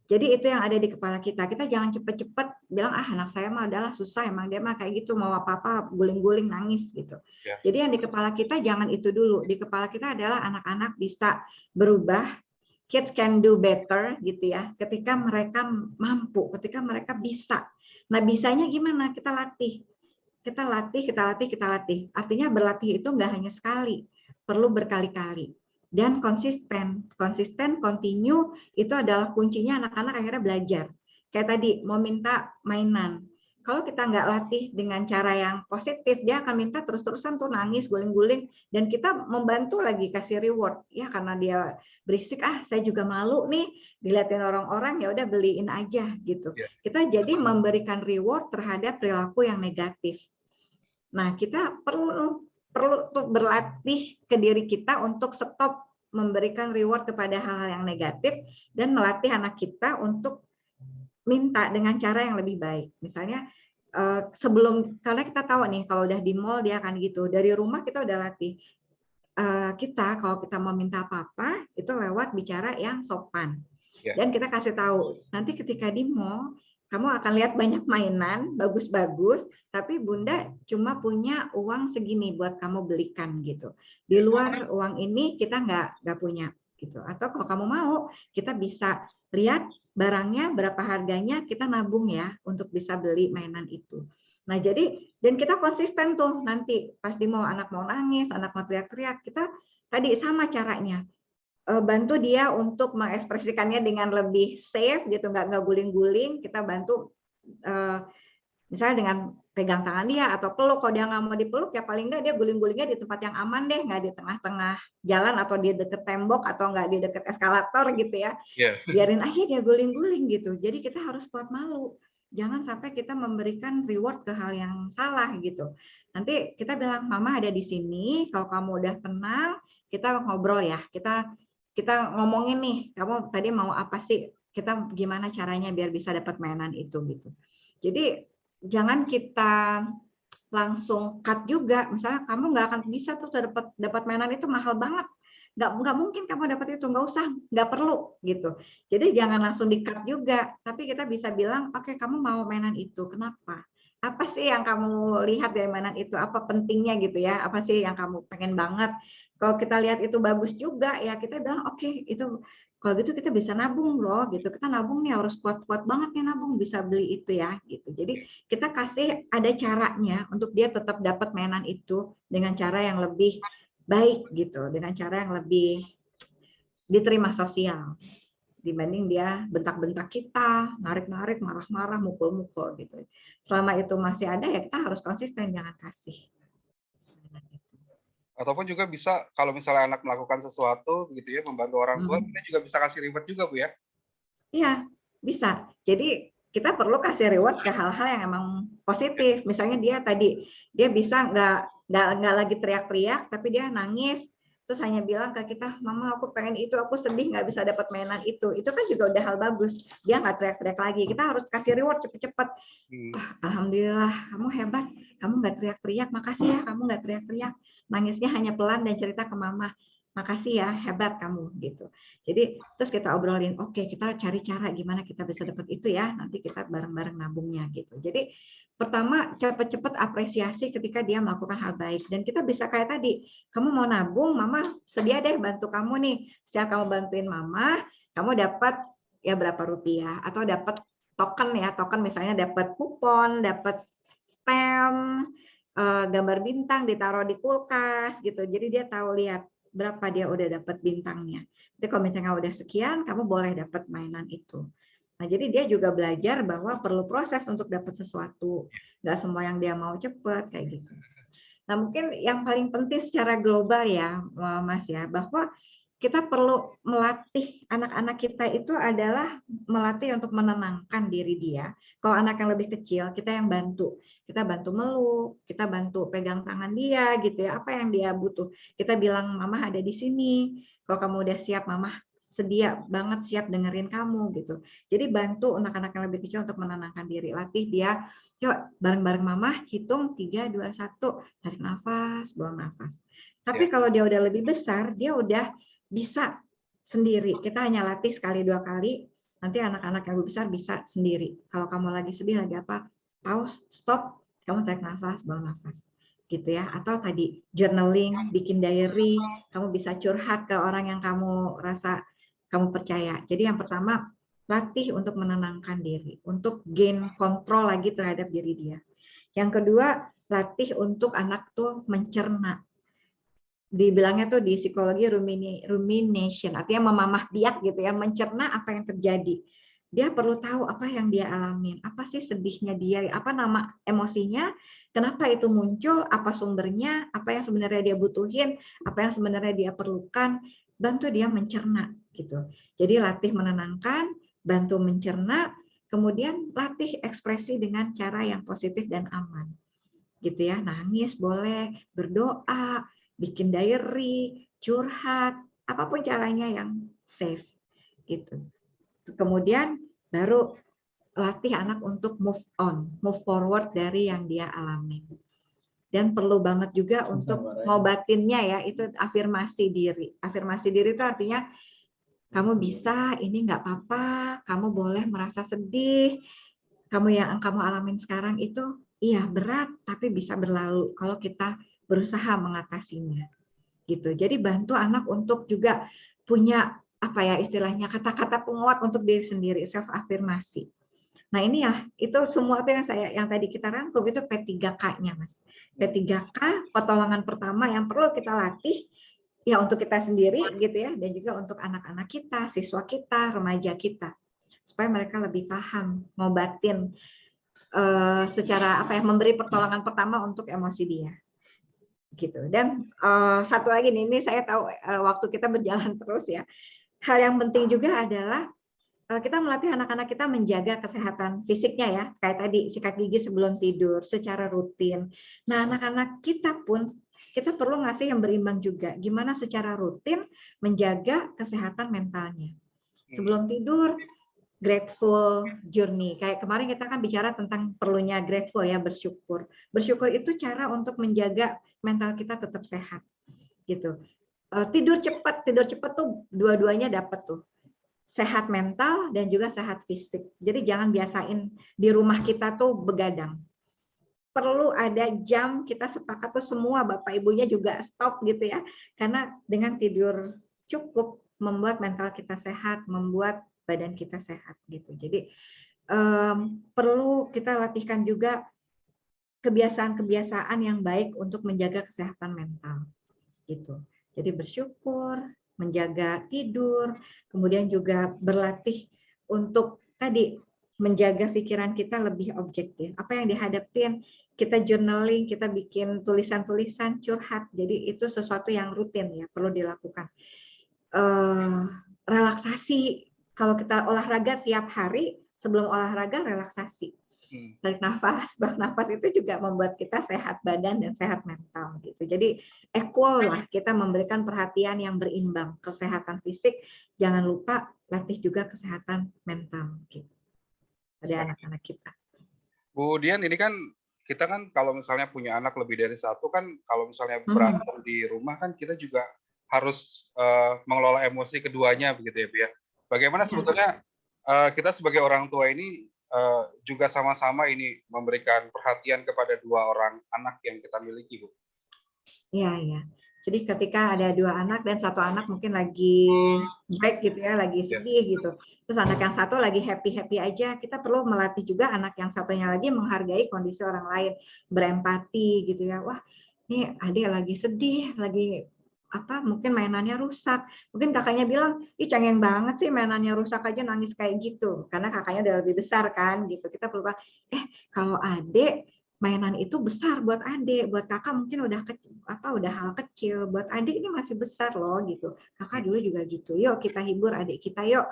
Jadi itu yang ada di kepala kita. Kita jangan cepet-cepet bilang anak saya mah adalah susah, emang dia mah kayak gitu, mau apa-apa guling-guling nangis gitu. Ya. Jadi yang di kepala kita jangan itu dulu. Di kepala kita adalah anak-anak bisa berubah, kids can do better gitu ya. Ketika mereka mampu, ketika mereka bisa. Nah, bisanya gimana? Kita latih. Kita latih. Artinya berlatih itu nggak hanya sekali, perlu berkali-kali. Dan konsisten, continue itu adalah kuncinya anak-anak akhirnya belajar. Kayak tadi mau minta mainan, kalau kita nggak latih dengan cara yang positif, dia akan minta terus-terusan tuh nangis, guling-guling, dan kita membantu lagi kasih reward ya, karena dia berisik, saya juga malu nih dilihatin orang-orang, ya udah beliin aja gitu. Ya. Kita jadi memberikan reward terhadap perilaku yang negatif. Nah, kita perlu tuh berlatih ke diri kita untuk stop memberikan reward kepada hal-hal yang negatif dan melatih anak kita untuk minta dengan cara yang lebih baik. Misalnya sebelum, karena kita tahu nih kalau udah di mall dia akan gitu. Dari rumah kita udah latih. Kita kalau kita mau minta apa-apa itu lewat bicara yang sopan. Dan kita kasih tahu, nanti ketika di mall kamu akan lihat banyak mainan bagus-bagus, tapi Bunda cuma punya uang segini buat kamu belikan gitu. Di luar uang ini kita nggak punya gitu. Atau kalau kamu mau, kita bisa lihat barangnya berapa harganya, kita nabung ya untuk bisa beli mainan itu. Nah, jadi dan kita konsisten tuh nanti pas di mall anak mau nangis, anak mau teriak-teriak, kita tadi sama caranya. Bantu dia untuk mengekspresikannya dengan lebih safe gitu, nggak guling-guling, kita bantu misalnya dengan pegang tangan dia atau peluk. Kalau dia nggak mau dipeluk ya paling nggak dia guling-gulingnya di tempat yang aman deh, nggak di tengah-tengah jalan atau di deket tembok atau nggak di deket eskalator gitu ya. Biarin aja dia guling-guling gitu. Jadi kita harus kuat malu. Jangan sampai kita memberikan reward ke hal yang salah gitu. Nanti kita bilang, Mama ada di sini, kalau kamu udah tenang, kita ngobrol ya. Kita ngomongin nih, kamu tadi mau apa sih? Kita gimana caranya biar bisa dapat mainan itu gitu. Jadi jangan kita langsung cut juga. Misalnya kamu nggak akan bisa tuh dapat mainan itu mahal banget. Nggak mungkin kamu dapat itu, nggak usah, nggak perlu gitu. Jadi jangan langsung di-cut juga, tapi kita bisa bilang, oke, kamu mau mainan itu, kenapa? Apa sih yang kamu lihat dari mainan itu? Apa pentingnya gitu ya? Apa sih yang kamu pengen banget? Kalau kita lihat itu bagus juga, ya kita bilang, oke, itu kalau gitu kita bisa nabung loh gitu. Kita nabung nih harus kuat-kuat banget nih nabung bisa beli itu ya gitu. Jadi kita kasih ada caranya untuk dia tetap dapat mainan itu dengan cara yang lebih baik gitu, dengan cara yang lebih diterima sosial dibanding dia bentak-bentak kita, narik-narik, marah-marah, mukul-mukul gitu. Selama itu masih ada ya kita harus konsisten, jangan kasih. Ataupun juga bisa kalau misalnya anak melakukan sesuatu begitu ya, membantu orang tua, kita juga bisa kasih reward juga Bu ya? Iya, bisa. Jadi kita perlu kasih reward ke hal-hal yang emang positif. Misalnya dia bisa nggak lagi teriak-teriak, tapi dia nangis, terus hanya bilang ke kita, Mama aku pengen itu, aku sedih nggak bisa dapat mainan itu kan juga udah hal bagus. Dia nggak teriak-teriak lagi. Kita harus kasih reward cepet-cepet. Alhamdulillah, kamu hebat, kamu nggak teriak-teriak, makasih ya kamu nggak teriak-teriak. Nangisnya hanya pelan dan cerita ke Mama. Makasih ya, hebat kamu gitu. Jadi terus kita obrolin, oke, kita cari cara gimana kita bisa dapat itu ya, nanti kita bareng-bareng nabungnya gitu. Jadi pertama cepet-cepet apresiasi ketika dia melakukan hal baik, dan kita bisa kayak tadi, kamu mau nabung, Mama sedia deh bantu kamu nih. Setiap kamu bantuin Mama, kamu dapat ya berapa rupiah, atau dapat token ya, token misalnya dapat kupon, dapat stem, gambar bintang ditaruh di kulkas gitu. Jadi dia tahu lihat berapa dia udah dapat bintangnya. Jadi kalau misalnya udah sekian, kamu boleh dapat mainan itu. Nah, jadi dia juga belajar bahwa perlu proses untuk dapat sesuatu. Nggak semua yang dia mau cepat kayak gitu. Nah, mungkin yang paling penting secara global ya, Mas ya, bahwa kita perlu melatih anak-anak kita itu adalah melatih untuk menenangkan diri dia. Kalau anak yang lebih kecil, kita yang bantu. Kita bantu meluk, kita bantu pegang tangan dia gitu ya. Apa yang dia butuh. Kita bilang, Mama ada di sini. Kalau kamu udah siap, Mama sedia banget siap dengerin kamu gitu. Jadi bantu anak-anak yang lebih kecil untuk menenangkan diri. Latih dia, yuk bareng-bareng Mama hitung 3, 2, 1. Tarik nafas, buang nafas. Tapi kalau dia udah lebih besar, dia udah bisa sendiri. Kita hanya latih sekali 2 kali, nanti anak-anak yang lebih besar bisa sendiri. Kalau kamu lagi sedih, lagi apa, pause, stop, kamu tarik nafas, buang nafas. Gitu ya. Atau tadi journaling, bikin diary, kamu bisa curhat ke orang yang kamu rasa kamu percaya. Jadi yang pertama, latih untuk menenangkan diri, untuk gain kontrol lagi terhadap diri dia. Yang kedua, latih untuk anak tuh mencerna. Dibilangnya tuh di psikologi rumination, artinya memamah biak gitu ya, mencerna apa yang terjadi. dia perlu tahu apa yang dia alamin, apa sih sedihnya dia, apa nama emosinya, kenapa itu muncul, apa sumbernya, apa yang sebenarnya dia butuhin, apa yang sebenarnya dia perlukan, bantu dia mencerna gitu. Jadi latih menenangkan, bantu mencerna, kemudian latih ekspresi dengan cara yang positif dan aman. Gitu ya, nangis boleh, berdoa, bikin diary, curhat, apapun caranya yang safe gitu. Kemudian baru latih anak untuk move on, move forward dari yang dia alami. Dan perlu banget juga untuk ngobatinnya ya, itu afirmasi diri. Afirmasi diri itu artinya kamu bisa, ini nggak apa-apa, kamu boleh merasa sedih, kamu yang kamu alamin sekarang itu iya berat, tapi bisa berlalu kalau kita berusaha mengatasinya. Gitu. Jadi bantu anak untuk juga punya apa ya istilahnya kata-kata penguat untuk diri sendiri, self afirmasi. Nah ini ya itu semua itu yang tadi kita rangkum itu P3K-nya Mas. P3K pertolongan pertama yang perlu kita latih ya untuk kita sendiri gitu ya, dan juga untuk anak-anak kita, siswa kita, remaja kita, supaya mereka lebih paham ngobatin secara apa ya, memberi pertolongan pertama untuk emosi dia. Gitu. Dan satu lagi nih, ini saya tahu waktu kita berjalan terus ya. Hal yang penting juga adalah kita melatih anak-anak kita menjaga kesehatan fisiknya ya, kayak tadi sikat gigi sebelum tidur secara rutin. Nah, anak-anak kita pun kita perlu ngasih yang berimbang juga. Gimana secara rutin menjaga kesehatan mentalnya. Sebelum tidur grateful journey. Kayak kemarin kita kan bicara tentang perlunya grateful ya, bersyukur. Bersyukur itu cara untuk menjaga mental kita tetap sehat. Gitu. Tidur cepat tuh dua-duanya dapat tuh. Sehat mental dan juga sehat fisik. Jadi jangan biasain di rumah kita tuh begadang. Perlu ada jam, kita sepakat tuh semua Bapak Ibunya juga stop gitu ya. Karena dengan tidur cukup membuat mental kita sehat, membuat badan kita sehat gitu. Jadi perlu kita latihkan juga kebiasaan-kebiasaan yang baik untuk menjaga kesehatan mental gitu. Jadi bersyukur, menjaga tidur, kemudian juga berlatih untuk tadi menjaga pikiran kita lebih objektif. Apa yang dihadapin, kita journaling, kita bikin tulisan-tulisan, curhat. Jadi itu sesuatu yang rutin ya, perlu dilakukan. Relaksasi. Kalau kita olahraga tiap hari, sebelum olahraga relaksasi. Tarik nafas, buang nafas itu juga membuat kita sehat badan dan sehat mental gitu. Jadi equal lah kita memberikan perhatian yang berimbang, kesehatan fisik, jangan lupa latih juga kesehatan mental gitu. Pada anak-anak kita. Bu Dian, ini kan kita kan kalau misalnya punya anak lebih dari satu kan, kalau misalnya berantem di rumah kan kita juga harus mengelola emosi keduanya begitu ya Bu ya. Bagaimana sebetulnya kita sebagai orang tua ini juga sama-sama ini memberikan perhatian kepada dua orang anak yang kita miliki, Bu? Iya, iya. Jadi ketika ada dua anak dan satu anak mungkin lagi break gitu ya, lagi sedih gitu. Terus anak yang satu lagi happy-happy aja, kita perlu melatih juga anak yang satunya lagi menghargai kondisi orang lain, berempati gitu ya. Wah, ini adik lagi sedih, lagi apa mungkin mainannya rusak. Mungkin kakaknya bilang, ih cengeng banget sih mainannya rusak aja nangis kayak gitu. Karena kakaknya udah lebih besar kan gitu. Kita perlu kalau adik mainan itu besar buat adik, buat kakak mungkin udah hal kecil, buat adik ini masih besar loh gitu. Kakak dulu juga gitu. Yuk kita hibur adik kita yuk.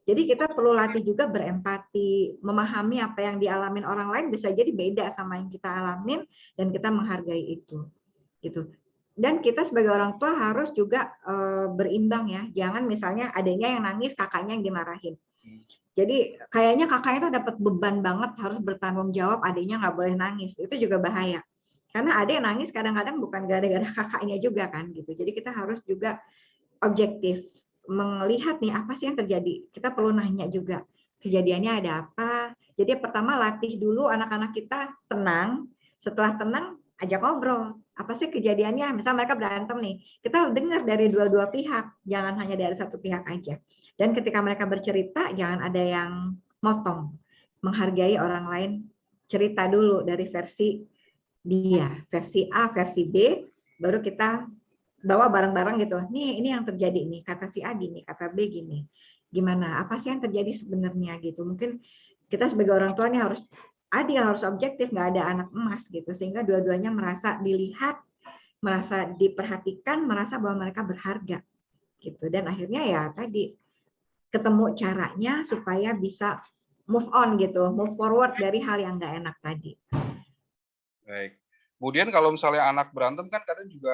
Jadi kita perlu latih juga berempati, memahami apa yang dialamin orang lain bisa jadi beda sama yang kita alamin dan kita menghargai itu. Gitu. Dan kita sebagai orang tua harus juga berimbang ya. Jangan misalnya adiknya yang nangis, kakaknya yang dimarahin. Jadi kayaknya kakaknya tuh dapat beban banget harus bertanggung jawab, adiknya nggak boleh nangis. Itu juga bahaya. Karena adik nangis kadang-kadang bukan gara-gara kakaknya juga kan gitu. Jadi kita harus juga objektif melihat nih apa sih yang terjadi. Kita perlu nanya juga kejadiannya ada apa. Jadi pertama latih dulu anak-anak kita tenang. Setelah tenang ajak ngobrol. Apa sih kejadiannya? Misal mereka berantem nih, kita dengar dari dua-dua pihak, jangan hanya dari satu pihak aja. Dan ketika mereka bercerita, jangan ada yang motong. Menghargai orang lain, cerita dulu dari versi dia, versi A, versi B, baru kita bawa bareng-bareng gitu. Nih, ini yang terjadi nih, kata si A gini, kata B gini. gimana, apa sih yang terjadi sebenarnya gitu. Mungkin kita sebagai orang tua nih harus adil, harus objektif, nggak ada anak emas gitu, sehingga dua-duanya merasa dilihat, merasa diperhatikan, merasa bahwa mereka berharga gitu. Dan akhirnya ya tadi ketemu caranya supaya bisa move on gitu, move forward dari hal yang nggak enak tadi. Baik. Kemudian kalau misalnya anak berantem kan kadang juga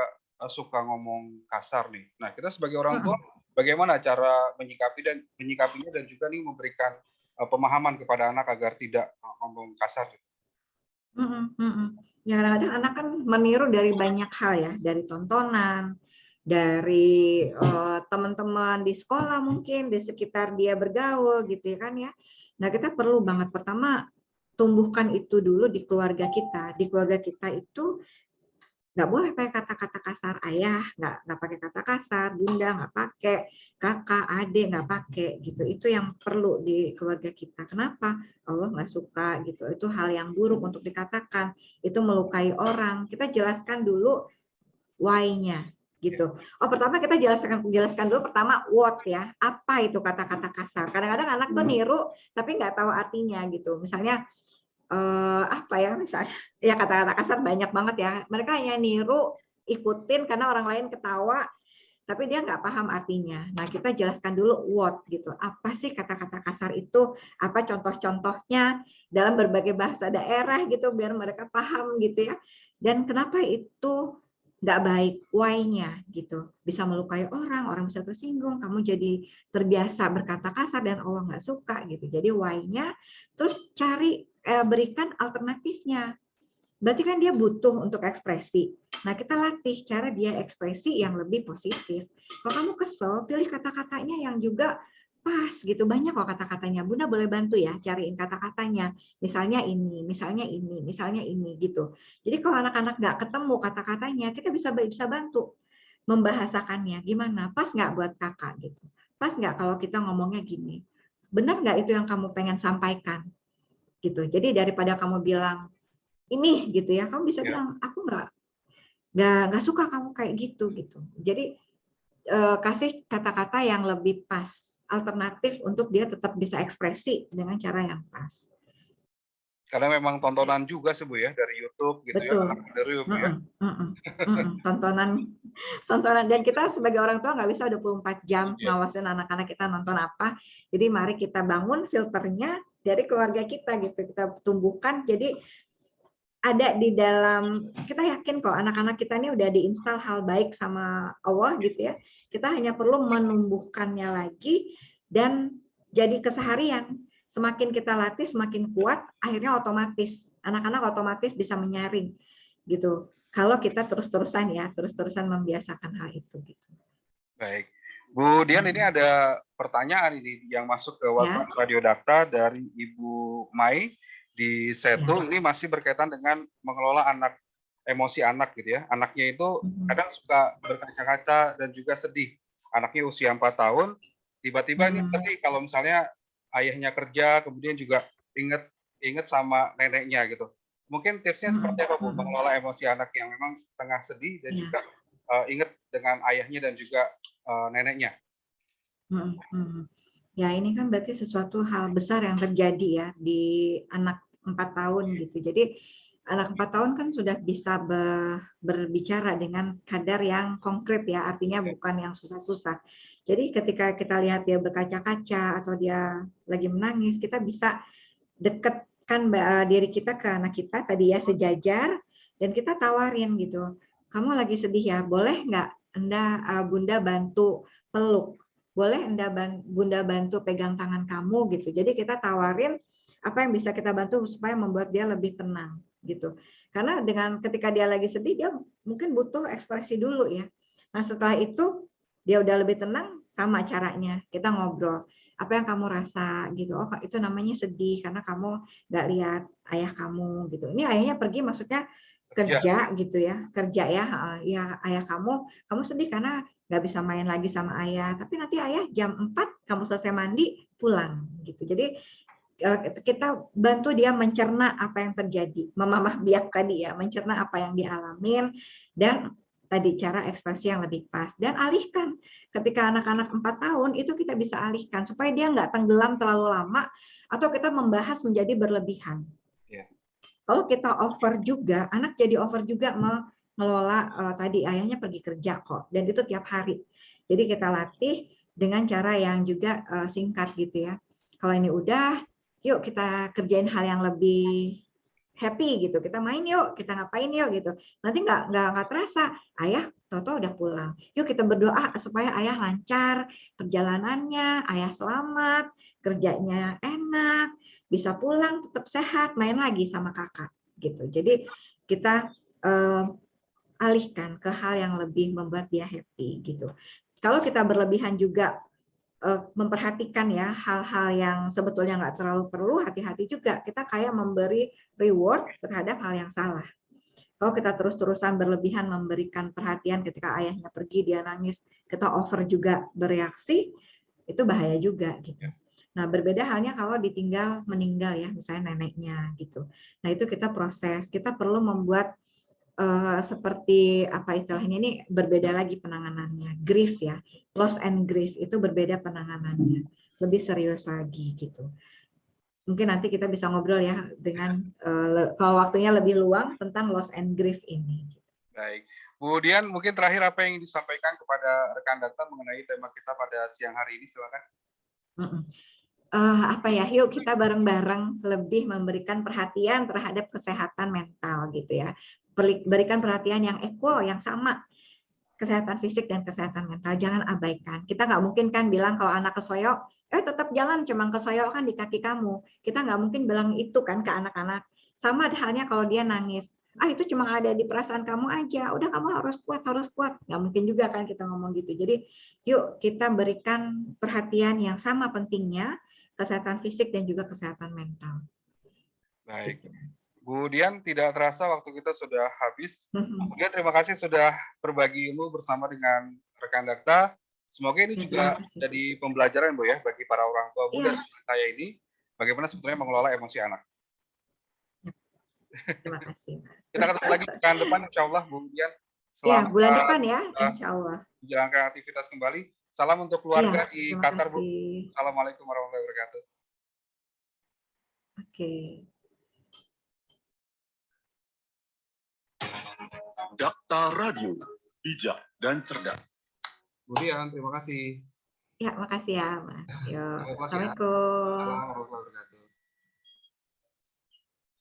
suka ngomong kasar nih. Nah, kita sebagai orang tua bagaimana cara menyikapinya dan juga nih memberikan pemahaman kepada anak agar tidak ngomong kasar gitu. Ya kadang-kadang anak kan meniru dari banyak hal ya, dari tontonan, dari teman-teman di sekolah mungkin, di sekitar dia bergaul gitu ya kan ya. Nah kita perlu banget pertama tumbuhkan itu dulu di keluarga kita. Di keluarga kita itu nggak boleh pakai kata-kata kasar, ayah nggak pakai kata kasar, bunda nggak pakai, kakak, adik nggak pakai gitu. Itu yang perlu di keluarga kita. Kenapa? Allah nggak suka gitu. Itu hal yang buruk untuk dikatakan. Itu melukai orang. Kita jelaskan dulu why-nya gitu. Oh pertama kita jelaskan dulu pertama what ya. Apa itu kata-kata kasar? Kadang-kadang anak tuh niru tapi nggak tahu artinya gitu. Misalnya apa ya misalnya ya kata-kata kasar banyak banget ya, mereka hanya niru ikutin karena orang lain ketawa tapi dia nggak paham artinya. Nah kita jelaskan dulu what gitu, apa sih kata-kata kasar itu, apa contoh-contohnya dalam berbagai bahasa daerah gitu biar mereka paham gitu ya, dan kenapa itu nggak baik, why-nya gitu, bisa melukai orang bisa tersinggung, kamu jadi terbiasa berkata kasar dan Allah nggak suka gitu. Jadi why-nya, terus berikan alternatifnya. Berarti kan dia butuh untuk ekspresi. Nah kita latih cara dia ekspresi yang lebih positif. Kalau kamu kesel, pilih kata-katanya yang juga pas gitu. Banyak kok kata-katanya. Bunda boleh bantu ya cariin kata-katanya. Misalnya ini, misalnya ini, misalnya ini gitu. Jadi kalau anak-anak nggak ketemu kata-katanya, kita bisa bantu membahasakannya. Gimana? Pas nggak buat kakak gitu? Pas nggak kalau kita ngomongnya gini? Benar nggak itu yang kamu pengen sampaikan? Gitu. Jadi daripada kamu bilang ini gitu ya, kamu bisa bilang aku nggak suka kamu kayak gitu. Jadi kasih kata-kata yang lebih pas, alternatif untuk dia tetap bisa ekspresi dengan cara yang pas. Karena memang tontonan juga sih Bu ya dari YouTube gitu. Betul. Ya, anak dari Bu ya. Tontonan dan kita sebagai orang tua nggak bisa 24 jam ngawasin anak-anak kita nonton apa. Jadi mari kita bangun filternya dari keluarga kita gitu, kita tumbuhkan. Jadi ada di dalam, kita yakin kok anak-anak kita ini udah diinstal hal baik sama Allah gitu ya. Kita hanya perlu menumbuhkannya lagi dan jadi keseharian. Semakin kita latih, semakin kuat, akhirnya otomatis anak-anak otomatis bisa menyaring gitu. Kalau kita terus-terusan membiasakan hal itu gitu. Baik. Bu Dian, ini ada pertanyaan ini yang masuk ke WhatsApp Radio Dakta dari Ibu Mai di Setu. Ini masih berkaitan dengan mengelola emosi anak gitu ya. Anaknya itu kadang suka berkaca-kaca dan juga sedih. Anaknya usia 4 tahun, tiba-tiba ini sedih kalau misalnya ayahnya kerja, kemudian juga inget sama neneknya gitu. Mungkin tipsnya seperti apa Bu mengelola emosi anak yang memang tengah sedih dan juga ingat dengan ayahnya dan juga neneknya. Ya ini kan berarti sesuatu hal besar yang terjadi ya di anak 4 tahun gitu. Jadi anak 4 tahun kan sudah bisa berbicara dengan kadar yang konkret ya, artinya bukan yang susah-susah. Jadi ketika kita lihat dia berkaca-kaca atau dia lagi menangis, kita bisa dekatkan diri kita ke anak kita tadi ya sejajar, dan kita tawarin gitu, kamu lagi sedih ya, boleh nggak Bunda bantu peluk, boleh Bunda bantu pegang tangan kamu gitu. Jadi kita tawarin apa yang bisa kita bantu supaya membuat dia lebih tenang gitu. Karena dengan ketika dia lagi sedih, dia mungkin butuh ekspresi dulu ya. Nah setelah itu dia udah lebih tenang, sama caranya kita ngobrol. Apa yang kamu rasa gitu? Oh itu namanya sedih karena kamu nggak lihat ayah kamu gitu. Ini ayahnya pergi maksudnya kerja gitu ya, kerja ya. Ya ayah kamu sedih karena nggak bisa main lagi sama ayah. Tapi nanti ayah jam 4 kamu selesai mandi pulang gitu. Jadi kita bantu dia mencerna apa yang terjadi, memamah biak tadi ya, mencerna apa yang dialamin dan tadi cara ekspresi yang lebih pas, dan alihkan. Ketika anak-anak 4 tahun itu kita bisa alihkan supaya dia nggak tenggelam terlalu lama atau kita membahas menjadi berlebihan. Iya. Kalau kita over juga, anak jadi over juga mengelola tadi ayahnya pergi kerja kok, dan itu tiap hari. Jadi kita latih dengan cara yang juga singkat gitu ya. Kalau ini udah, yuk kita kerjain hal yang lebih happy gitu, kita main yuk, kita ngapain yuk gitu. Nanti nggak terasa ayah Toto udah pulang. Yuk kita berdoa supaya ayah lancar perjalanannya, ayah selamat, kerjanya enak, bisa pulang tetap sehat, main lagi sama kakak gitu. Jadi kita alihkan ke hal yang lebih membuat dia happy gitu. Kalau kita berlebihan juga memperhatikan ya hal-hal yang sebetulnya nggak terlalu perlu, hati-hati juga kita kayak memberi reward terhadap hal yang salah. Kalau kita terus-terusan berlebihan memberikan perhatian ketika ayahnya pergi dia nangis, kita over juga bereaksi, itu bahaya juga gitu. Nah, berbeda halnya kalau ditinggal meninggal ya, misalnya neneknya gitu. Nah, itu kita proses, kita perlu membuat seperti apa istilahnya ini berbeda lagi penanganannya, grief ya, loss and grief itu berbeda penanganannya, lebih serius lagi gitu. Mungkin nanti kita bisa ngobrol ya dengan kalau waktunya lebih luang tentang loss and grief ini. Baik, Bu Dian, mungkin terakhir apa yang disampaikan kepada rekan data mengenai tema kita pada siang hari ini, silakan. Apa ya, yuk kita bareng-bareng lebih memberikan perhatian terhadap kesehatan mental gitu ya. Berikan perhatian yang equal, yang sama. Kesehatan fisik dan kesehatan mental, jangan abaikan. Kita nggak mungkin kan bilang kalau anak kesoyok, tetap jalan, cuma kesoyok kan di kaki kamu. Kita nggak mungkin bilang itu kan ke anak-anak. Sama halnya kalau dia nangis, itu cuma ada di perasaan kamu aja, udah kamu harus kuat, harus kuat. Nggak mungkin juga kan kita ngomong gitu. Jadi yuk kita berikan perhatian yang sama pentingnya, kesehatan fisik dan juga kesehatan mental. Baik. Bu Dian, tidak terasa waktu kita sudah habis. Bu Dian, terima kasih sudah berbagi ilmu bersama dengan rekan Dakta. Semoga ini juga jadi pembelajaran, Bu ya, bagi para orang tua Bu dan saya ini, bagaimana sebetulnya mengelola emosi anak. Terima kasih, Mas. Kita ketemu lagi pekan depan, insya Allah, Bu Dian. Selamat bulan depan ya, insya Allah. Menjalankan aktivitas kembali. Salam untuk keluarga di Qatar, Bu. Kasih. Assalamualaikum warahmatullahi wabarakatuh. Oke. Dakta Radio, bijak dan cerdas. Bu Dian, terima kasih. Ya, makasih ya, Mas. Yuk. Terima kasih ya. Assalamualaikum. Assalamualaikum warahmatullahi wabarakatuh.